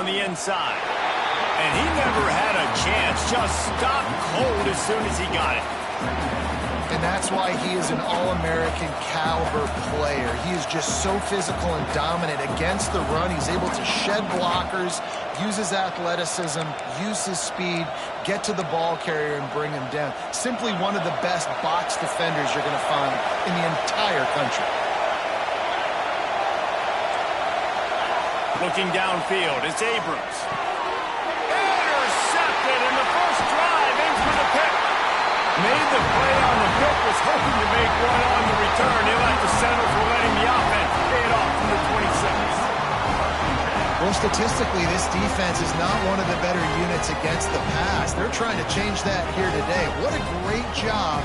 the inside. And he never had a chance. Just stopped cold as soon as he got it. And that's why he is an All-American caliber player. He is just so physical and dominant against the run. He's able to shed blockers, use his athleticism, use his speed, get to the ball carrier and bring him down. Simply one of the best box defenders you're going to find in the entire country. Looking downfield, it's Abrams. Intercepted, and the first drive ends with a pick. Made the play on the pick, was hoping to make one on the return. He'll have to settle for letting the offense pay it off from the 26. Well, statistically, this defense is not one of the better units against the pass. They're trying to change that here today. What a great job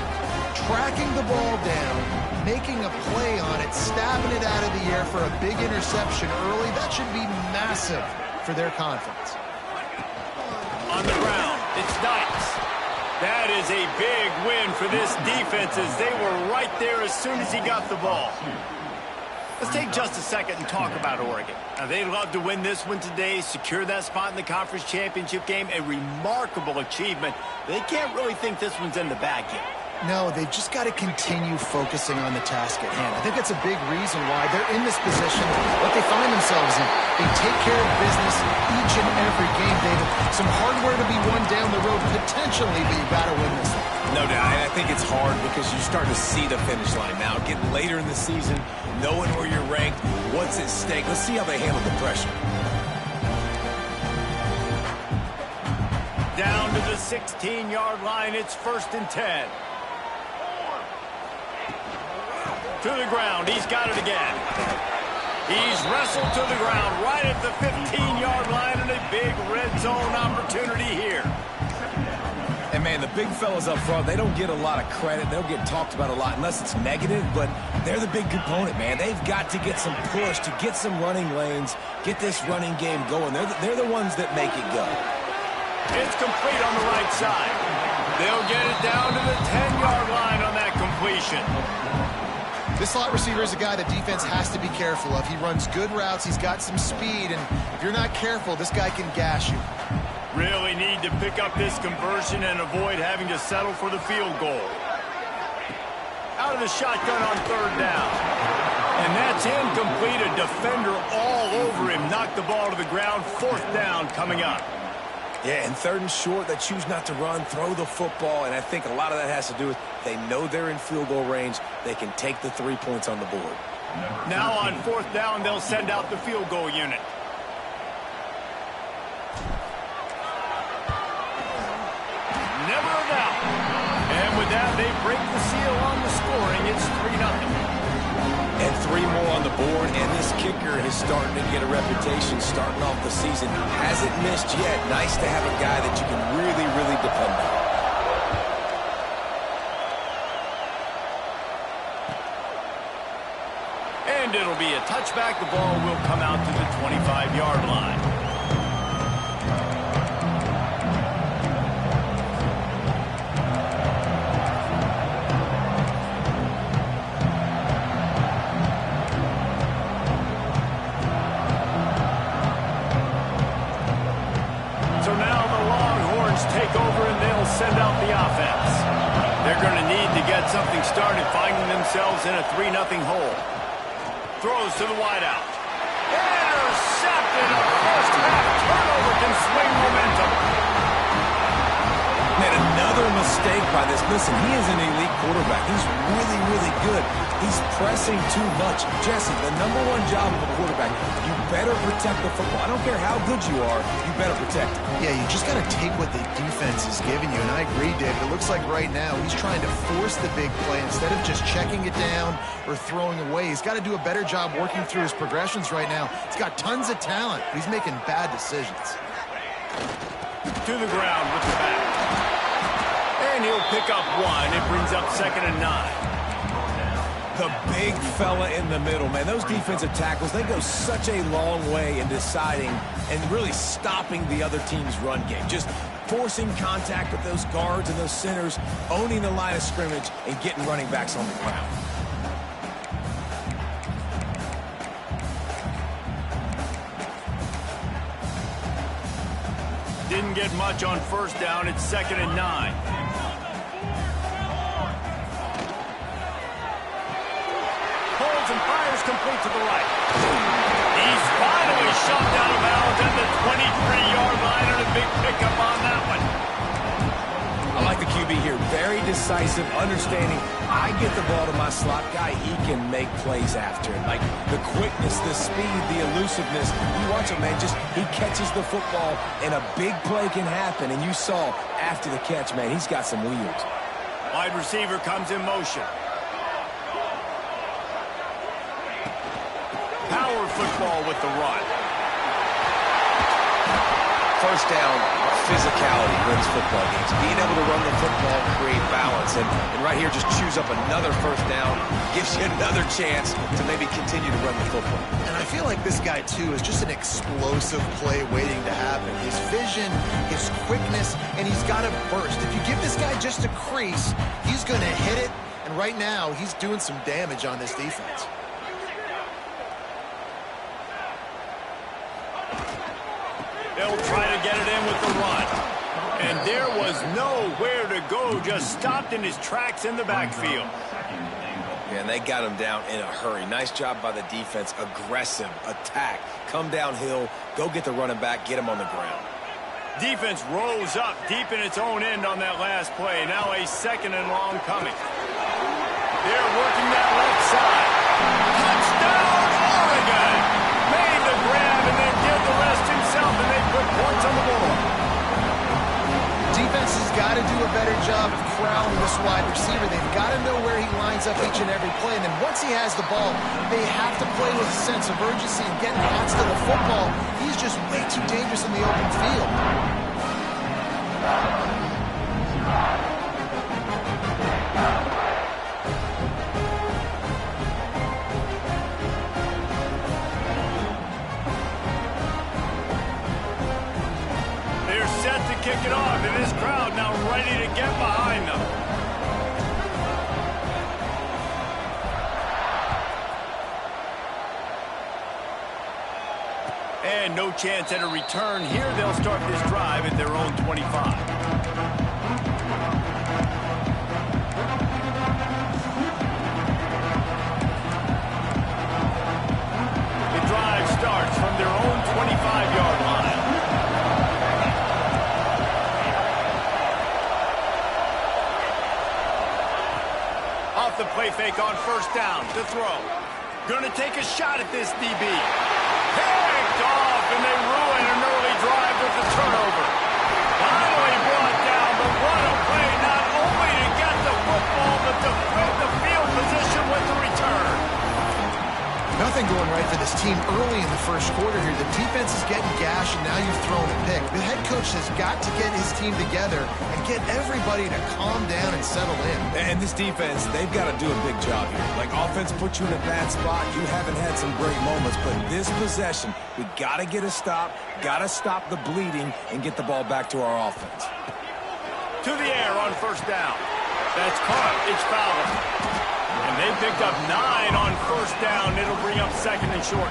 tracking the ball down, making a play on it, stabbing it out of the air for a big interception early. That should be massive for their confidence. On the ground, it's Dykes. That is a big win for this defense as they were right there as soon as he got the ball. Let's take just a second and talk about Oregon. Now, they'd love to win this one today, secure that spot in the conference championship game, a remarkable achievement. They can't really think this one's in the bag yet. No, they've just got to continue focusing on the task at hand. I think that's a big reason why they're in this position, what they find themselves in. They take care of business each and every game, David. Some hardware to be won down the road, potentially, but you've got to win this one. No doubt. I think it's hard because you start to see the finish line now. Getting later in the season, knowing where you're ranked, what's at stake. Let's see how they handle the pressure. Down to the 16-yard line, it's 1st and 10. To the ground, he's got it again. He's wrestled to the ground right at the 15-yard line, and a big red zone opportunity here. And, man, the big fellas up front, they don't get a lot of credit. They don't get talked about a lot unless it's negative, but they're the big component, man. They've got to get some push, to get some running lanes, get this running game going. They're the ones that make it go. It's complete on the right side. They'll get it down to the 10-yard line on that completion. This slot receiver is a guy the defense has to be careful of. He runs good routes. He's got some speed, and if you're not careful, this guy can gash you. Really need to pick up this conversion and avoid having to settle for the field goal. Out of the shotgun on 3rd down. And that's incomplete. A defender all over him. Knocked the ball to the ground. 4th down coming up. Yeah, and 3rd and short, they choose not to run, throw the football, and I think a lot of that has to do with they know they're in field goal range. They can take the 3 points on the board. Now on 4th down, they'll send out the field goal unit. Never a doubt. And with that, they break the seal on the scoring. It's 3-0. And 3 more on the board, and this kicker is starting to get a reputation starting off the season. Hasn't missed yet. Nice to have a guy that you can really, really depend on. And it'll be a touchback. The ball will come out to the 25-yard line. Take over and they'll send out the offense. They're going to need to get something started, finding themselves in a 3-0 hole. Throws to the wideout. Intercepted. A first-half turnover can swing momentum. Man, another mistake by this. Listen, he is an elite quarterback. He's really, really good. He's pressing too much. Jesse, the #1 job of a quarterback, you better protect the football. I don't care how good you are, you better protect it. Yeah, you just got to take what the defense is giving you, and I agree, David. It looks like right now he's trying to force the big play instead of just checking it down or throwing away. He's got to do a better job working through his progressions right now. He's got tons of talent, but he's making bad decisions. To the ground with the back. And he'll pick up 1. It brings up 2nd and 9. The big fella in the middle, man. Those defensive tackles, they go such a long way in deciding and really stopping the other team's run game. Just forcing contact with those guards and those centers, owning the line of scrimmage, and getting running backs on the ground. didn't get much on first down. It's 2nd and 9. Holds and fires complete to the right. He's finally shot out of bounds at the 23-yard line, and a big pickup on that one. I like the QB here. Very decisive, understanding. I get the ball to my slot guy, he can make plays after it. Like the quickness, the speed, the elusiveness. You watch him, man, just he catches the football and a big play can happen. And you saw after the catch, man, he's got some wheels. Wide receiver comes in motion. Power football with the run. First down, physicality wins football games. Being able to run the football, create balance. And right here, just choose up another first down, gives you another chance to maybe continue to run the football. And I feel like this guy, too, is just an explosive play waiting to happen. His vision, his quickness, and he's got a burst. If you give this guy just a crease, he's going to hit it. And right now, he's doing some damage on this defense. They'll try to get it in with the run. And there was nowhere to go, just stopped in his tracks in the backfield. Yeah, and they got him down in a hurry. Nice job by the defense. Aggressive, attack, come downhill, go get the running back, get him on the ground. Defense rose up deep in its own end on that last play. Now a 2nd and long coming. They're working that left side. Touchdown, Oregon! Made the grab and then did the rest himself, and they put points on the board. Defense has got to do a better job of corralling this wide receiver. They've got to know where he lines up each and every play. And then once he has the ball, they have to play with a sense of urgency and get hands to the football. He's just way too dangerous in the open field. Kick it off, and this crowd now ready to get behind them. And no chance at a return here. They'll start this drive at their own 25. The drive starts from their own 25-yard line. The play fake on first down to throw. Gonna take a shot at this DB. Picked off, and they ruin an early drive with the turnover. Finally brought down, but what a play, not only to get the football, but to flip the field position with the return. Nothing going right for this team early in the first quarter here. The defense is getting gashed, and now you've thrown a pick. The head coach has got to get his team together and get everybody to calm down and settle in. And this defense, they've got to do a big job here. Like, offense puts you in a bad spot. You haven't had some great moments, but this possession, we got to get a stop, got to stop the bleeding, and get the ball back to our offense. To the air on first down. That's caught. It's fouled. And they picked up 9 on first down. It'll bring up 2nd and short.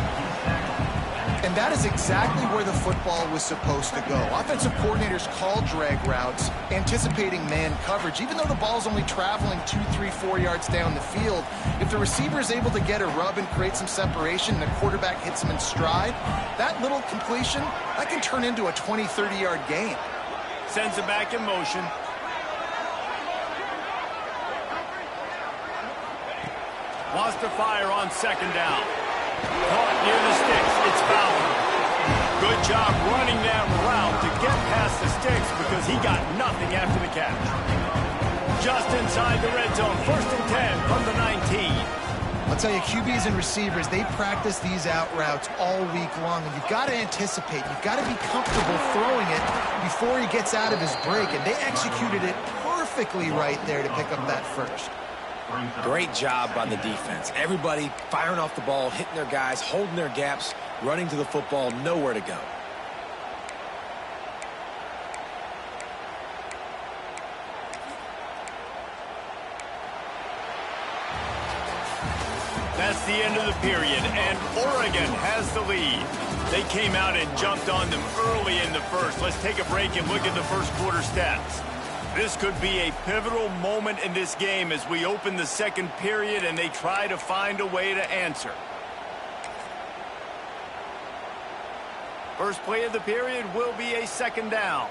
And that is exactly where the football was supposed to go. Offensive coordinators call drag routes, anticipating man coverage. Even though the ball's only traveling 2, 3, 4 yards down the field, if the receiver is able to get a rub and create some separation and the quarterback hits him in stride, that little completion, that can turn into a 20, 30-yard gain. Sends it back in motion. Wants to fire on 2nd down. Caught near the sticks. It's fouled. Good job running that route to get past the sticks because he got nothing after the catch. Just inside the red zone. 1st and 10 from the 19. I'll tell you, QBs and receivers, they practice these out routes all week long, and you've got to anticipate. You've got to be comfortable throwing it before he gets out of his break, and they executed it perfectly right there to pick up that first. Great job by the defense. Everybody firing off the ball, hitting their guys, holding their gaps, running to the football, nowhere to go. That's the end of the period, and Oregon has the lead. They came out and jumped on them early in the first. Let's take a break and look at the first quarter stats. This could be a pivotal moment in this game as we open the second period and they try to find a way to answer. First play of the period will be a second down.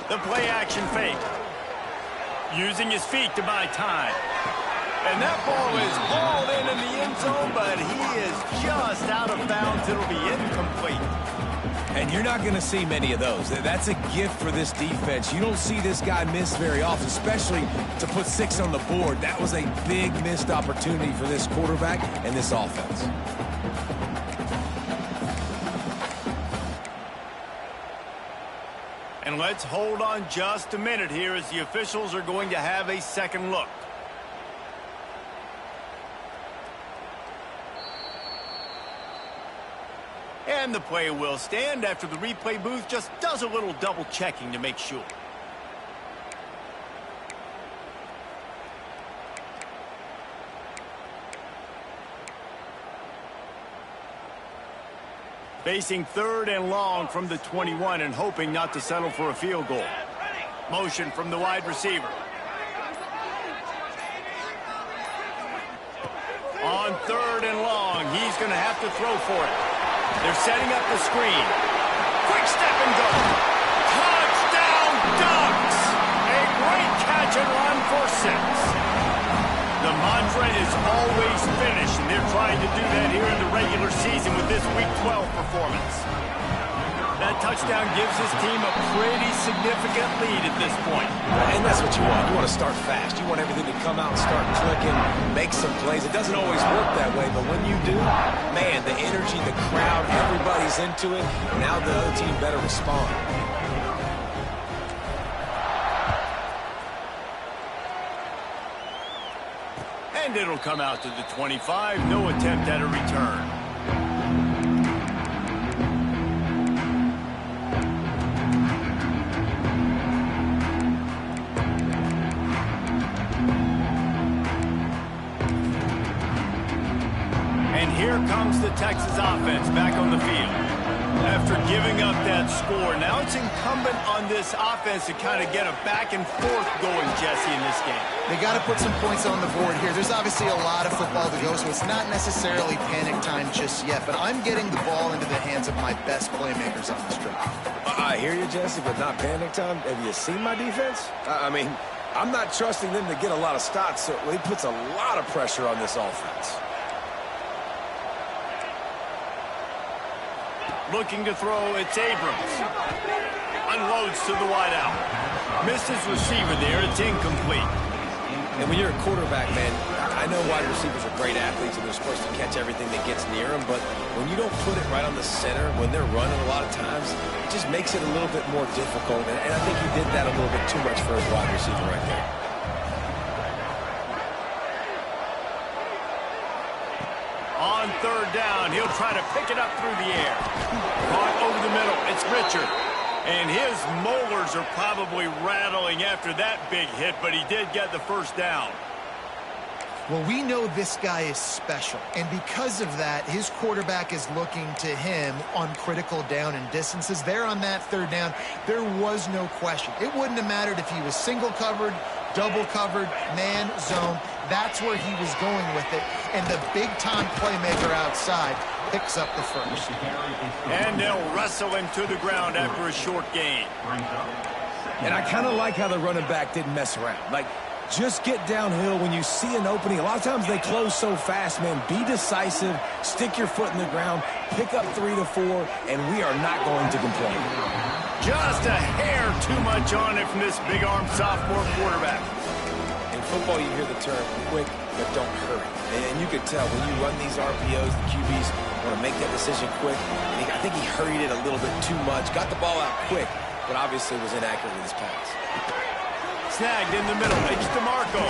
The play action fake. Using his feet to buy time. And that ball is hauled in the end zone, but he is just out of bounds. It'll be incomplete. And you're not going to see many of those. That's a gift for this defense. You don't see this guy miss very often, especially to put 6 on the board. That was a big missed opportunity for this quarterback and this offense. And let's hold on just a minute here as the officials are going to have a second look. And the play will stand after the replay booth just does a little double checking to make sure. Facing third and long from the 21 and hoping not to settle for a field goal. Motion from the wide receiver. On third and long, he's going to have to throw for it. They're setting up the screen. Quick step and go. Touchdown Ducks! A great catch and run for 6. The mantra is always finish, and they're trying to do that here in the regular season with this Week 12 performance. That touchdown gives his team a pretty significant lead at this point. And that's what you want. You want to start fast. You want everything to come out and start clicking, make some plays. It doesn't always work that way, but when you do, man, the energy, the crowd, everybody's into it. Now the other team better respond. And it'll come out to the 25. No attempt at a return. And here comes the Texas offense back on the field. After giving up that score, now it's incumbent on this offense to kind of get a back and forth going, Jesse, in this game. They got to put some points on the board here. There's obviously a lot of football to go, so it's not necessarily panic time just yet, but I'm getting the ball into the hands of my best playmakers on this drive. I hear you, Jesse, but not panic time. Have you seen my defense? I mean, I'm not trusting them to get a lot of stops, so it puts a lot of pressure on this offense. Looking to throw, it's Abrams. Unloads to the wideout. Misses receiver there, it's incomplete. And when you're a quarterback, man, I know wide receivers are great athletes and they're supposed to catch everything that gets near them, but when you don't put it right on the center, when they're running a lot of times, it just makes it a little bit more difficult. And I think he did that a little bit too much for his wide receiver right there. On third down, he'll try to pick it up through the air. Caught over the middle, it's Richard. And his molars are probably rattling after that big hit, but he did get the first down. Well, we know this guy is special, and because of that, his quarterback is looking to him on critical down and distances. There on that third down, there was no question. It wouldn't have mattered if he was single covered, double covered, man, zone. That's where he was going with it, and the big-time playmaker outside picks up the first. And they'll wrestle him to the ground after a short gain. And I kind of like how the running back didn't mess around. Like, just get downhill when you see an opening. A lot of times they close so fast, man. Be decisive, stick your foot in the ground, pick up 3 to 4, and we are not going to complain. Just a hair too much on it from this big-armed sophomore quarterback. In football, you hear the term quick, but don't hurry. And you could tell when you run these RPOs, the QBs want to make that decision quick. And I think he hurried it a little bit too much, got the ball out quick, but obviously was inaccurate with his pass. Snagged in the middle, it's DeMarco.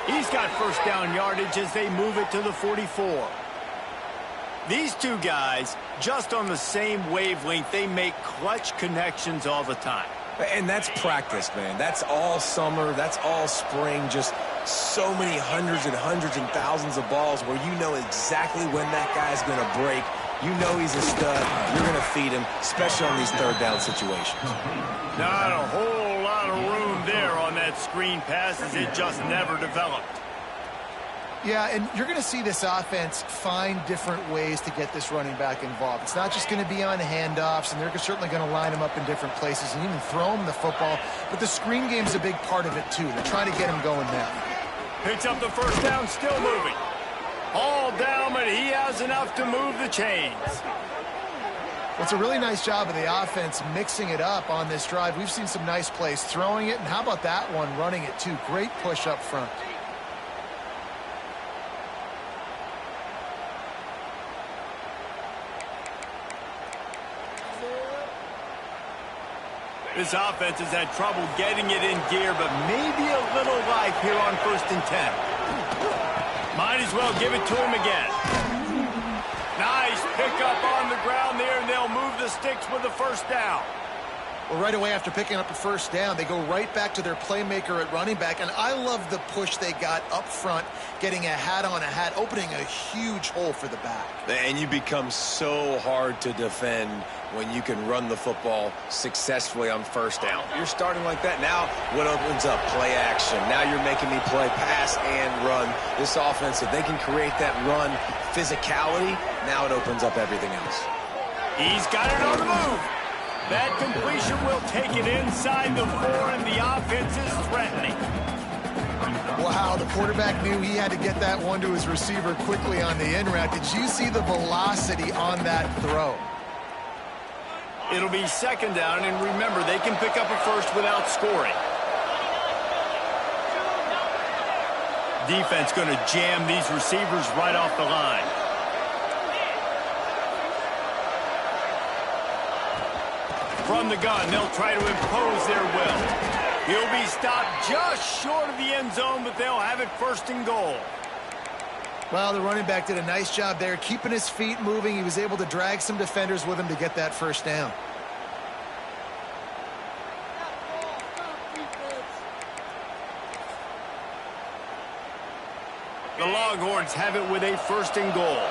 He's got first down yardage as they move it to the 44. These two guys, just on the same wavelength, they make clutch connections all the time. And that's practice, man. That's all summer. That's all spring. Just so many hundreds and thousands of balls where you know exactly when that guy's going to break. You know he's a stud. You're going to feed him, especially on these third down situations. Not a whole lot of room there on that screen pass as it just never developed. Yeah, and you're going to see this offense find different ways to get this running back involved. It's not just going to be on handoffs, and they're certainly going to line him up in different places and even throw him the football. But the screen game's a big part of it, too. They're trying to get him going now. Picks up the first down, still moving. All down, but he has enough to move the chains. Well, it's a really nice job of the offense mixing it up on this drive. We've seen some nice plays throwing it, and how about that one running it, too? Great push up front. This offense has had trouble getting it in gear, but maybe a little life here on 1st and 10. Might as well give it to him again. Nice pickup on the ground there, and they'll move the sticks with the first down. Well, right away after picking up a first down, they go right back to their playmaker at running back, and I love the push they got up front, getting a hat on a hat, opening a huge hole for the back. And you become so hard to defend when you can run the football successfully on first down. You're starting like that. Now what opens up? Play action. Now you're making me play pass and run. This offense, if they can create that run physicality, now it opens up everything else. He's got it on the move. That completion will take it inside the 4, and the offense is threatening. Wow, the quarterback knew he had to get that one to his receiver quickly on the in route. Did you see the velocity on that throw? It'll be 2nd down, and remember, they can pick up a first without scoring. Defense going to jam these receivers right off the line. From the gun, they'll try to impose their will. He'll be stopped just short of the end zone, but they'll have it 1st and goal. Well, the running back did a nice job there, keeping his feet moving. He was able to drag some defenders with him to get that first down. The Longhorns have it with a 1st and goal.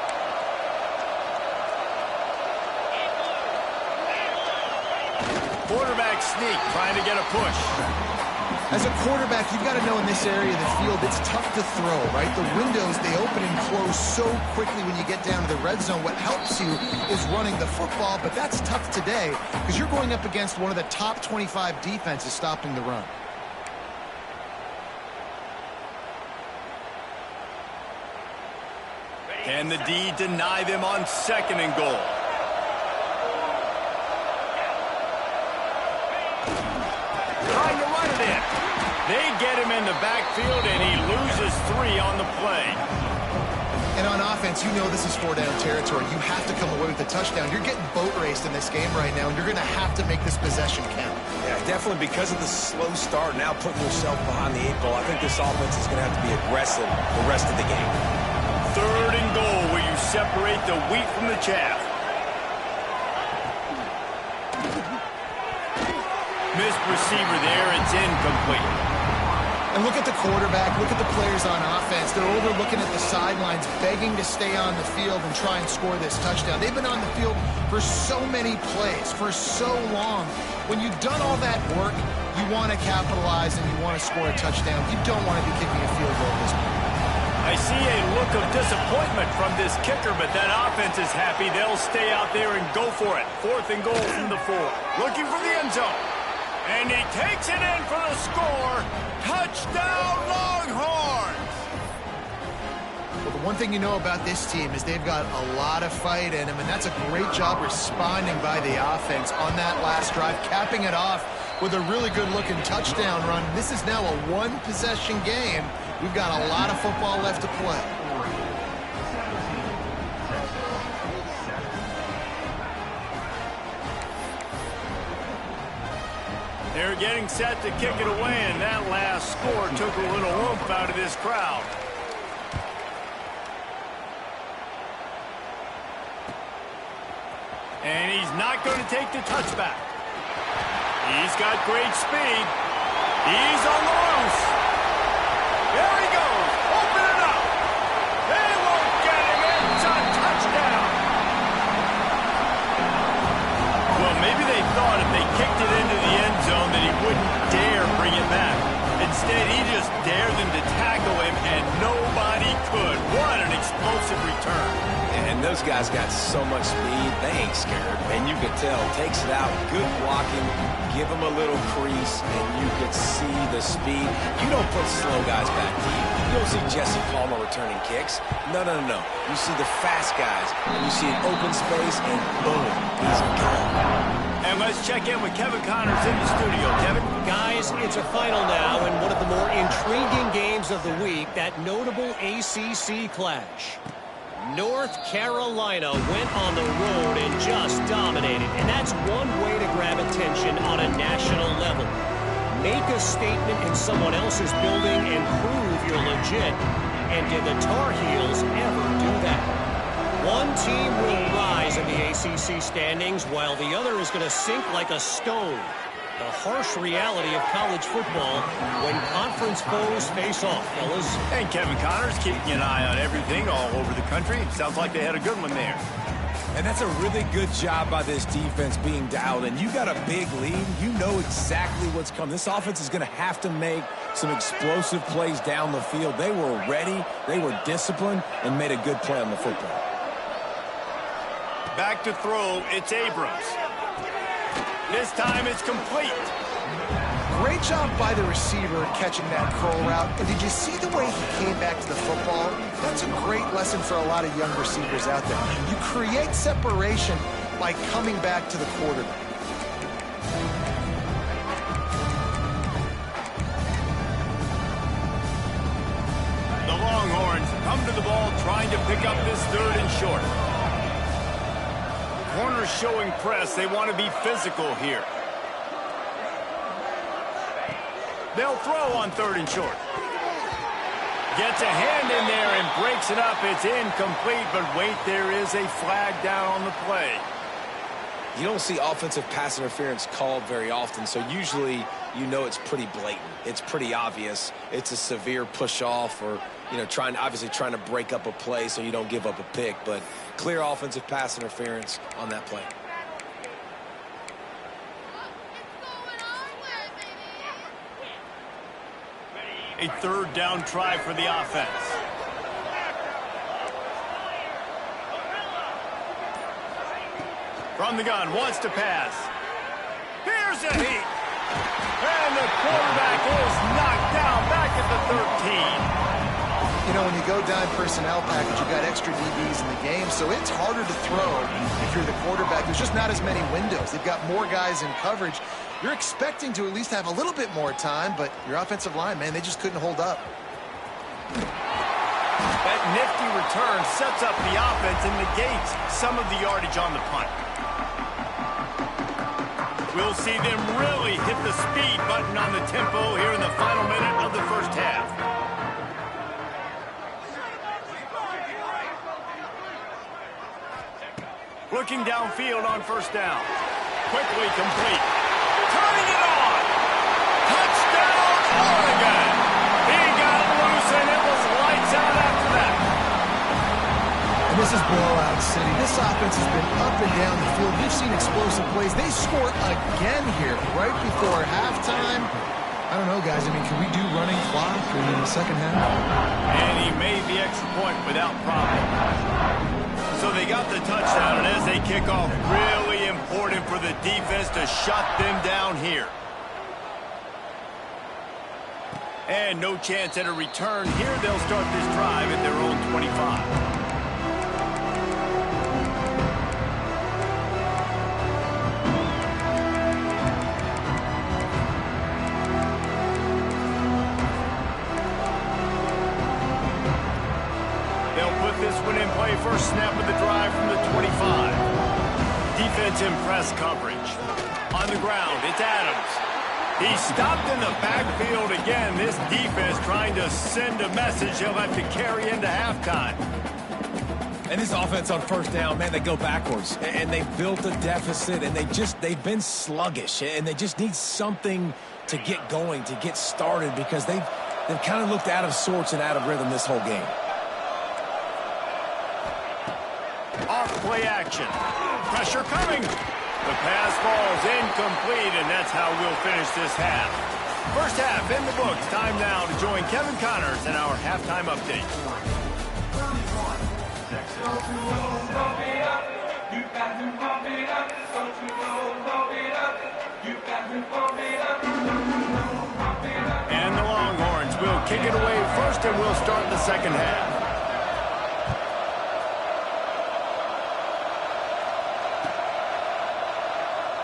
Quarterback sneak, trying to get a push. As a quarterback, you've got to know in this area of the field, it's tough to throw, right? The windows, they open and close so quickly when you get down to the red zone. What helps you is running the football, but that's tough today because you're going up against one of the top 25 defenses stopping the run. Can the D deny them on 2nd and goal? Trying to run it in. They get him in the backfield, and he loses 3 on the play. And on offense, you know this is 4-down territory. You have to come away with a touchdown. You're getting boat raced in this game right now, and you're going to have to make this possession count. Yeah, definitely because of the slow start, now putting yourself behind the 8 ball, I think this offense is going to have to be aggressive the rest of the game. 3rd and goal, where you separate the wheat from the chaff. Missed receiver there, it's incomplete. And look at the quarterback, look at the players on offense. They're overlooking at the sidelines, begging to stay on the field and try and score this touchdown. They've been on the field for so many plays, for so long. When you've done all that work, you want to capitalize and you want to score a touchdown. You don't want to be kicking a field goal at this point. I see a look of disappointment from this kicker, but that offense is happy. They'll stay out there and go for it. 4th and goal from the 4. Looking for the end zone. And he takes it in for the score. Touchdown, Longhorns! Well, the one thing you know about this team is they've got a lot of fight in them, and that's a great job responding by the offense on that last drive, capping it off with a really good-looking touchdown run. This is now a one-possession game. We've got a lot of football left to play. They're getting set to kick it away, and that last score took a little oomph out of this crowd. And he's not going to take the touchback. He's got great speed. He's on the loose. There he goes. Open it up. They won't get him. It's a touchdown. Well, maybe they thought if they kicked it into the end zone that he wouldn't dare bring it back. Instead, he just dared them to tackle him, and nobody could. What an explosive return. And those guys got so much speed, they ain't scared. And you could tell, takes it out, good blocking, give them a little crease, and you could see the speed. You don't put slow guys back deep. You don't see Jesse Palmer returning kicks. No, no, no, no. You see the fast guys, and you see an open space, and boom, he's gone. And let's check in with Kevin Connors in the studio. Kevin? Guys, it's a final now in one of the more intriguing games of the week, that notable ACC clash. North Carolina went on the road and just dominated, and that's one way to grab attention on a national level. Make a statement in someone else's building and prove you're legit. And did the Tar Heels ever do that? One team will rise in the ACC standings while the other is going to sink like a stone. The harsh reality of college football when conference foes face off, fellas. And Kevin Connors keeping an eye on everything all over the country. Sounds like they had a good one there. And that's a really good job by this defense being dialed in. You got a big lead. You know exactly what's coming. This offense is going to have to make some explosive plays down the field. They were ready, they were disciplined, and made a good play on the football. Back to throw, it's Abrams. This time it's complete. Great job by the receiver catching that curl route. And did you see the way he came back to the football? That's a great lesson for a lot of young receivers out there. You create separation by coming back to the quarterback. The Longhorns come to the ball trying to pick up this 3rd and short. Corners showing press. They want to be physical here. They'll throw on 3rd and short. Gets a hand in there and breaks it up. It's incomplete, but wait, there is a flag down on the play. You don't see offensive pass interference called very often, so usually you know it's pretty blatant. It's pretty obvious. It's a severe push-off or, you know, obviously trying to break up a play so you don't give up a pick, but clear offensive pass interference on that play. A 3rd down try for the offense. From the gun, wants to pass. Here's a heat. And the quarterback is knocked down back at the 13. You know, when you go dime personnel package, you've got extra DBs in the game, so it's harder to throw if you're the quarterback. There's just not as many windows. They've got more guys in coverage. You're expecting to at least have a little bit more time, but your offensive line, man, they just couldn't hold up. That nifty return sets up the offense and negates some of the yardage on the punt. We'll see them really hit the speed button on the tempo here in the final minute of the first half. Looking downfield on 1st down. Quickly complete. Turning it on. Touchdown, Oregon. He got it loose, and it was lights out after that. And this is blowout city. This offense has been up and down the field. We've seen explosive plays. They scored again here right before halftime. I don't know, guys. I mean, can we do running clock in the second half? And he made the extra point without problem. So they got the touchdown, and as they kick off, really important for the defense to shut them down here. And no chance at a return here. They'll start this drive at their own 25. This one in play, first snap of the drive from the 25. Defense in press coverage. On the ground, it's Adams. He stopped in the backfield again. This defense trying to send a message he'll have to carry into halftime. And this offense on first down, man, they go backwards. And they built a deficit, and they've been sluggish. And they just need something to get going, to get started, because they've kind of looked out of sorts and out of rhythm this whole game. Off play action. Pressure coming. The pass falls incomplete, and that's how we'll finish this half. First half in the books. Time now to join Kevin Connors in our halftime update. And the Longhorns will kick it away first, and we'll start the second half.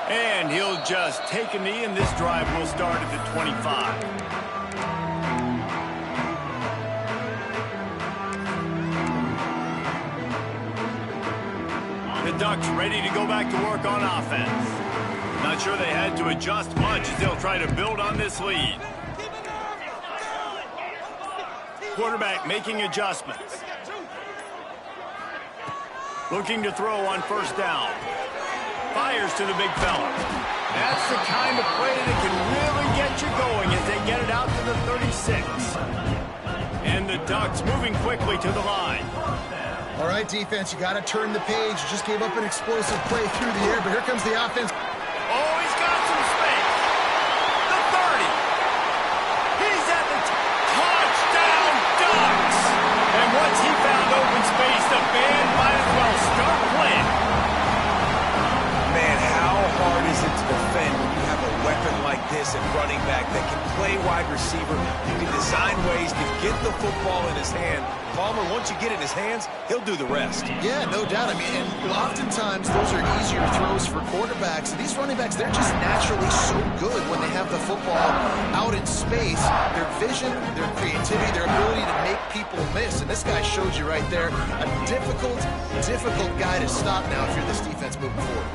And he'll just take a knee, and this drive will start at the 25. The Ducks ready to go back to work on offense. Not sure they had to adjust much as they'll try to build on this lead. Quarterback making adjustments. Looking to throw on first down. Fires to the big fella. That's the kind of play that can really get you going as they get it out to the 36. And the Ducks moving quickly to the line. All right, defense, you got to turn the page. You just gave up an explosive play through the air, but here comes the offense. Oh, he's got some space. The 30. He's at the touchdown Ducks. And once he found open space, the band might as well start playing. Man, how hard is it to defend when you have a weapon like this at running back that can play wide receiver? You can design ways to get the football in his hand. Palmer, once you get it in his hands, he'll do the rest. Yeah, no doubt. I mean, and oftentimes those are easier throws for quarterbacks. And these running backs, they're just naturally so good when they have the football out in space. Their vision, their creativity, their ability to make people miss. And this guy showed you right there, a difficult guy to stop now if you're this defense moving forward.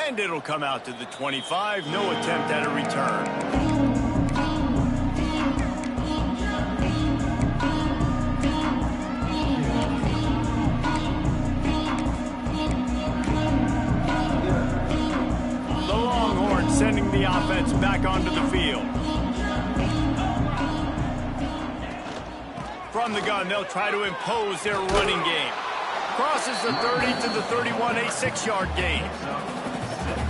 And it'll come out to the 25. No attempt at a return. The Longhorns sending the offense back onto the field. From the gun, they'll try to impose their running game. Crosses the 30 to the 31, a 6-yard gain.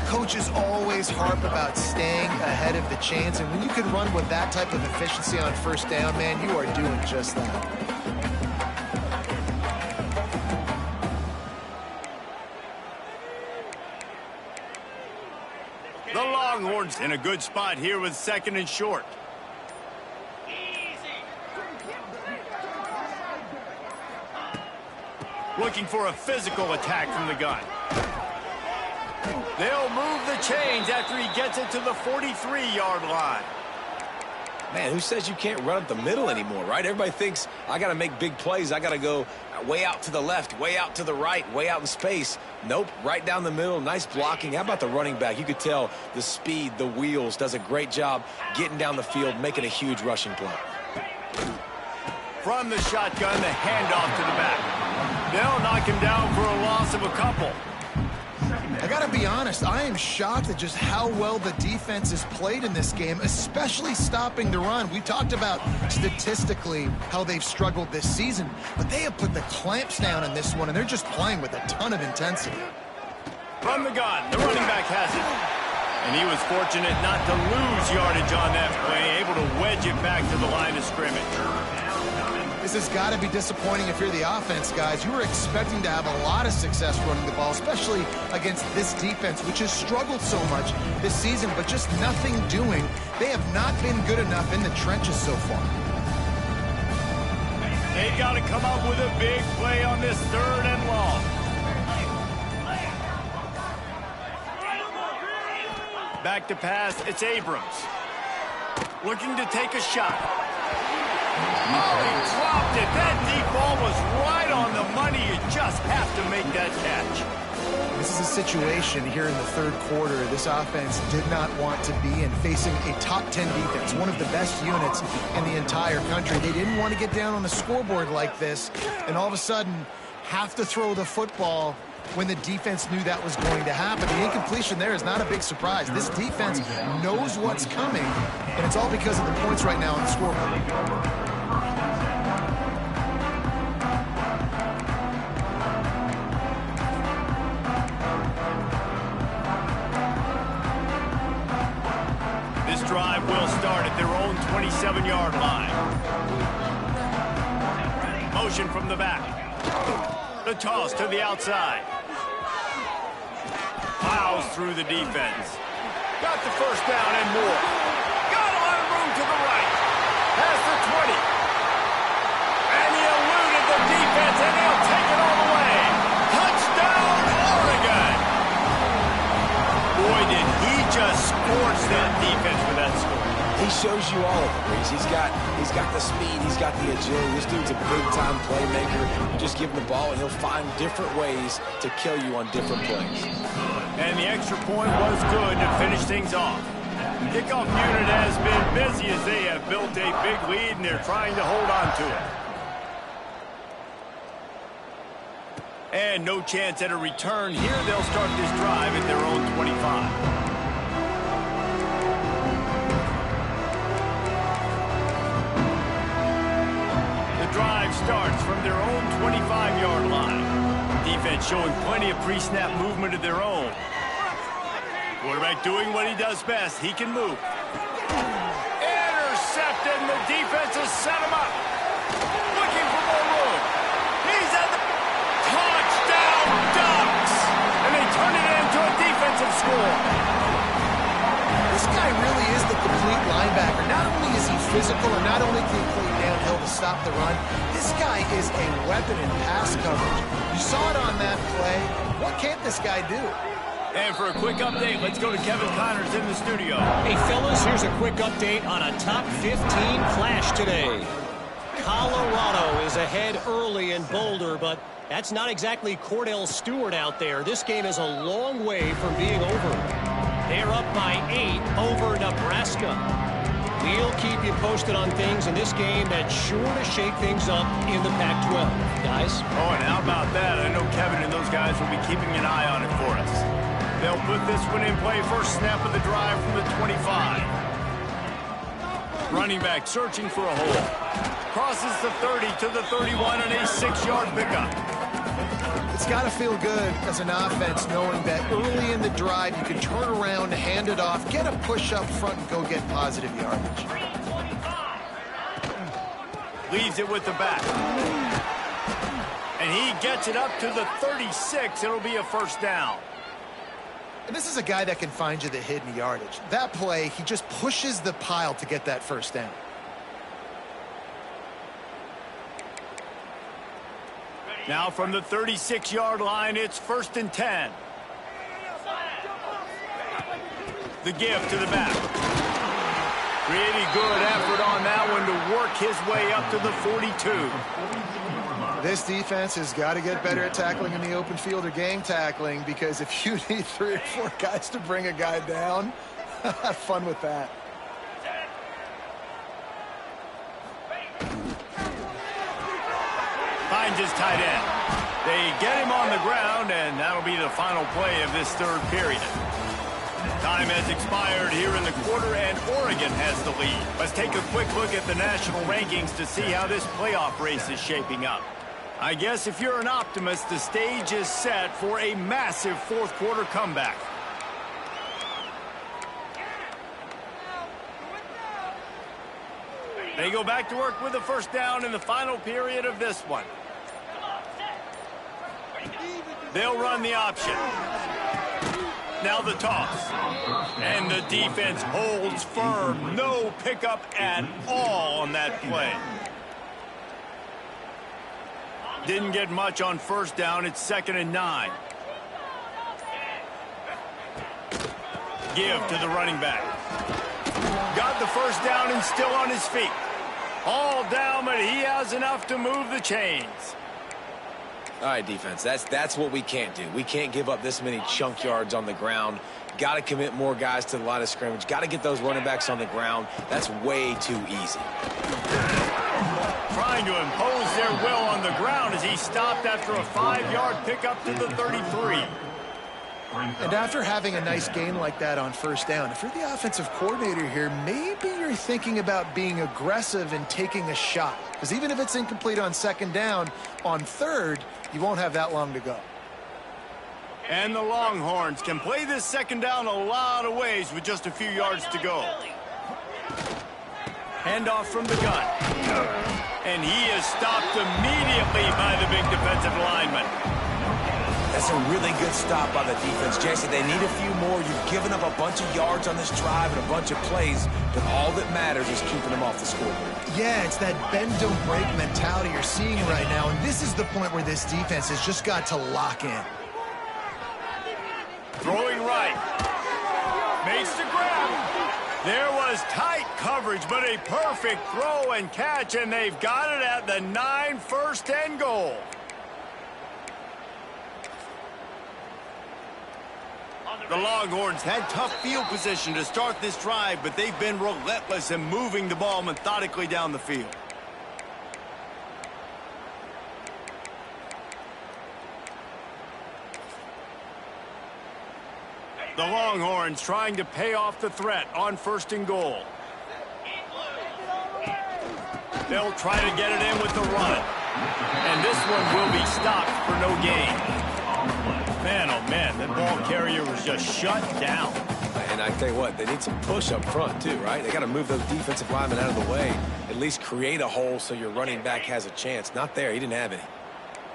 Coaches always harp about staying ahead of the chains, and when you can run with that type of efficiency on first down, man, you are doing just that. The Longhorns in a good spot here with second and short. Looking for a physical attack from the gun. They'll move the chains after he gets it to the 43-yard line. Man, who says you can't run up the middle anymore, right? Everybody thinks I got to make big plays. I got to go way out to the left, way out to the right, way out in space. Nope, right down the middle. Nice blocking. How about the running back? You could tell the speed, the wheels, does a great job getting down the field, making a huge rushing play. From the shotgun, the handoff to the back. They'll knock him down for a loss of a couple. I got to be honest, I am shocked at just how well the defense has played in this game, especially stopping the run. We talked about statistically how they've struggled this season, but they have put the clamps down in this one, and they're just playing with a ton of intensity. From the gun, the running back has it. And he was fortunate not to lose yardage on that play, able to wedge it back to the line of scrimmage. This has got to be disappointing if you're the offense, guys. You were expecting to have a lot of success running the ball, especially against this defense, which has struggled so much this season, but just nothing doing. They have not been good enough in the trenches so far. They got to come up with a big play on this 3rd and long. Back to pass, it's Abrams. Looking to take a shot. Oh, he dropped it. That deep ball was right on the money. You just have to make that catch. This is a situation here in the third quarter this offense did not want to be in, facing a top 10 defense, one of the best units in the entire country. They didn't want to get down on the scoreboard like this, and all of a sudden have to throw the football when the defense knew that was going to happen. The incompletion there is not a big surprise. This defense knows what's coming, and it's all because of the points right now on the scoreboard. Drive will start at their own 27-yard line. Motion from the back. The toss to the outside. Plows through the defense. Got the first down and more. Got a lot of room to the right. Past the 20. And he eluded the defense, and they'll take it all the way. Touchdown, Oregon! Boy, did he just scorch that defense with that score. He shows you all of it, Reese. He's got the speed, he's got the agility. This dude's a big-time playmaker. Just give him the ball, and he'll find different ways to kill you on different plays. And the extra point was good to finish things off. The kickoff unit has been busy as they have built a big lead, and they're trying to hold on to it. And no chance at a return here. They'll start this drive at their own 25. Drive starts from their own 25-yard line. Defense showing plenty of pre-snap movement of their own. Quarterback doing what he does best. He can move. Intercepted, and the defense has set him up. Looking for more room. He's at the touchdown Ducks. And they turn it into a defensive score. This guy really is the complete linebacker. Not only is he physical, and not only can he play downhill to stop the run, this guy is a weapon in pass coverage. You saw it on that play. What can't this guy do? And for a quick update, let's go to Kevin Connors in the studio. Hey, fellas, here's a quick update on a top 15 flash today. Colorado is ahead early in Boulder, but that's not exactly Cordell Stewart out there. This game is a long way from being over. They're up by 8 over Nebraska. We'll keep you posted on things in this game that's sure to shake things up in the Pac-12. Guys? Oh, and how about that? I know Kevin and those guys will be keeping an eye on it for us. They'll put this one in play. First snap of the drive from the 25. Running back searching for a hole. Crosses the 30 to the 31 and a 6-yard pickup. It's got to feel good as an offense knowing that early in the drive you can turn around, hand it off, get a push up front, and go get positive yardage. Leaves it with the back. And he gets it up to the 36. It'll be a first down. And this is a guy that can find you the hidden yardage. That play, he just pushes the pile to get that first down. Now from the 36-yard line, it's 1st and 10. The give to the back. Pretty good effort on that one to work his way up to the 42. This defense has got to get better at tackling in the open field or gang tackling, because if you need 3 or 4 guys to bring a guy down, have fun with that. Finds his tight end. They get him on the ground, and that'll be the final play of this third period. Time has expired here in the quarter, and Oregon has the lead. Let's take a quick look at the national rankings to see how this playoff race is shaping up. I guess if you're an optimist, the stage is set for a massive fourth quarter comeback. They go back to work with a first down in the final period of this one. They'll run the option. Now the toss. And the defense holds firm. No pickup at all on that play. Didn't get much on first down. It's 2nd and 9. Give to the running back. Got the first down and still on his feet. All down, but he has enough to move the chains. All right, defense, that's what we can't do. We can't give up this many chunk yards on the ground. Got to commit more guys to the line of scrimmage. Got to get those running backs on the ground. That's way too easy. Trying to impose their will on the ground as he stopped after a 5-yard pickup to the 33. And after having a nice gain like that on first down, if you're the offensive coordinator here, maybe you're thinking about being aggressive and taking a shot. Because even if it's incomplete on second down, on third, you won't have that long to go. And the Longhorns can play this second down a lot of ways with just a few yards to go. Handoff from the gun. And he is stopped immediately by the big defensive lineman. That's a really good stop by the defense. Jesse, they need a few more. You've given up a bunch of yards on this drive and a bunch of plays, but all that matters is keeping them off the scoreboard. Yeah, it's that bend, don't break mentality you're seeing right now, and this is the point where this defense has just got to lock in. Throwing right. Makes the grab. There was tight coverage, but a perfect throw and catch, and they've got it at the 9, first and goal. The Longhorns had tough field position to start this drive, but they've been relentless in moving the ball methodically down the field. The Longhorns trying to pay off the threat on first and goal. They'll try to get it in with the run. And this one will be stopped for no gain. Man, oh man, that ball carrier was just shut down. And I tell you what, they need some push up front too, right? They got to move those defensive linemen out of the way, at least create a hole so your running back has a chance. Not there, he didn't have any.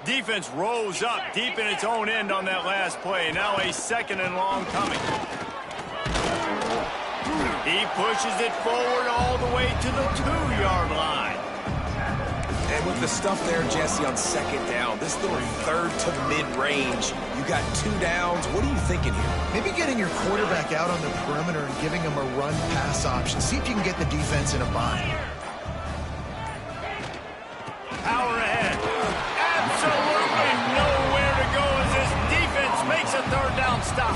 Defense rose up deep in its own end on that last play. Now a second and long coming. He pushes it forward all the way to the 2-yard line. And with the stuff there, Jesse, on second down, this little third to mid-range, you got 2 downs. What are you thinking here? Maybe getting your quarterback out on the perimeter and giving him a run-pass option. See if you can get the defense in a bind. Power ahead. Absolutely nowhere to go as this defense makes a third down stop.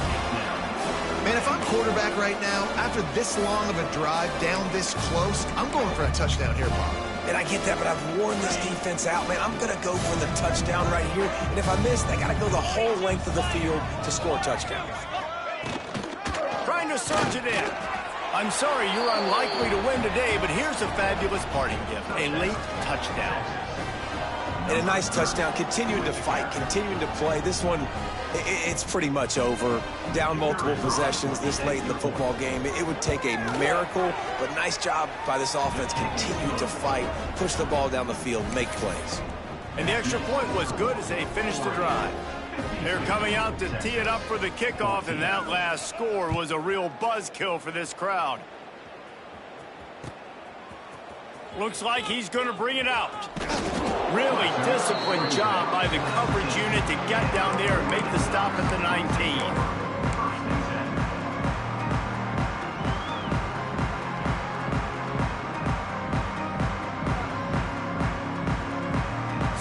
Man, if I'm quarterback right now, after this long of a drive down this close, I'm going for a touchdown here, Bob. And I get that, but I've worn this defense out, man. I'm going to go for the touchdown right here. And if I miss, I got to go the whole length of the field to score a touchdown. Trying to surge it in. I'm sorry, you're unlikely to win today, but here's a fabulous parting gift. A late touchdown. And a nice touchdown. Continuing to fight, continuing to play. This one, it's pretty much over. Down multiple possessions this late in the football game. It would take a miracle, but nice job by this offense continuing to fight, push the ball down the field, make plays. And the extra point was good as they finished the drive. They're coming out to tee it up for the kickoff, and that last score was a real buzzkill for this crowd. Looks like he's going to bring it out. Really disciplined job by the coverage unit to get down there and make the stop at the 19.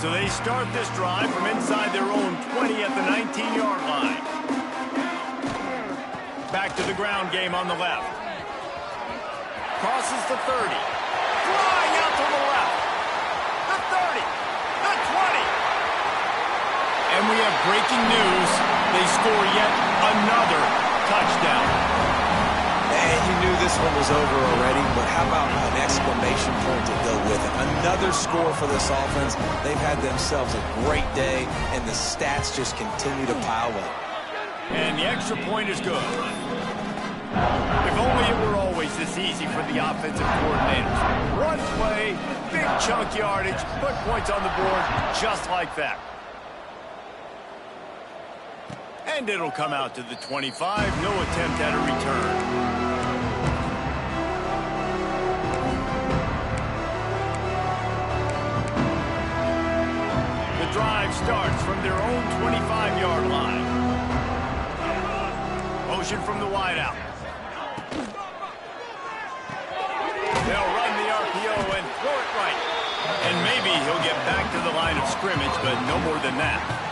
So they start this drive from inside their own 20 at the 19-yard line. Back to the ground game on the left. Crosses the 30. Flying out to the left. The 30. The 20. And we have breaking news. They score yet another touchdown. And you knew this one was over already, but how about an exclamation point to go with it? Another score for this offense. They've had themselves a great day, and the stats just continue to pile up. And the extra point is good. If only it were always this easy for the offensive coordinators. One play, big chunk yardage, put points on the board just like that. And it'll come out to the 25. No attempt at a return. The drive starts from their own 25-yard line. Motion from the wideout. They'll run the RPO and throw it right. And maybe he'll get back to the line of scrimmage. scrimmage, but no more than that.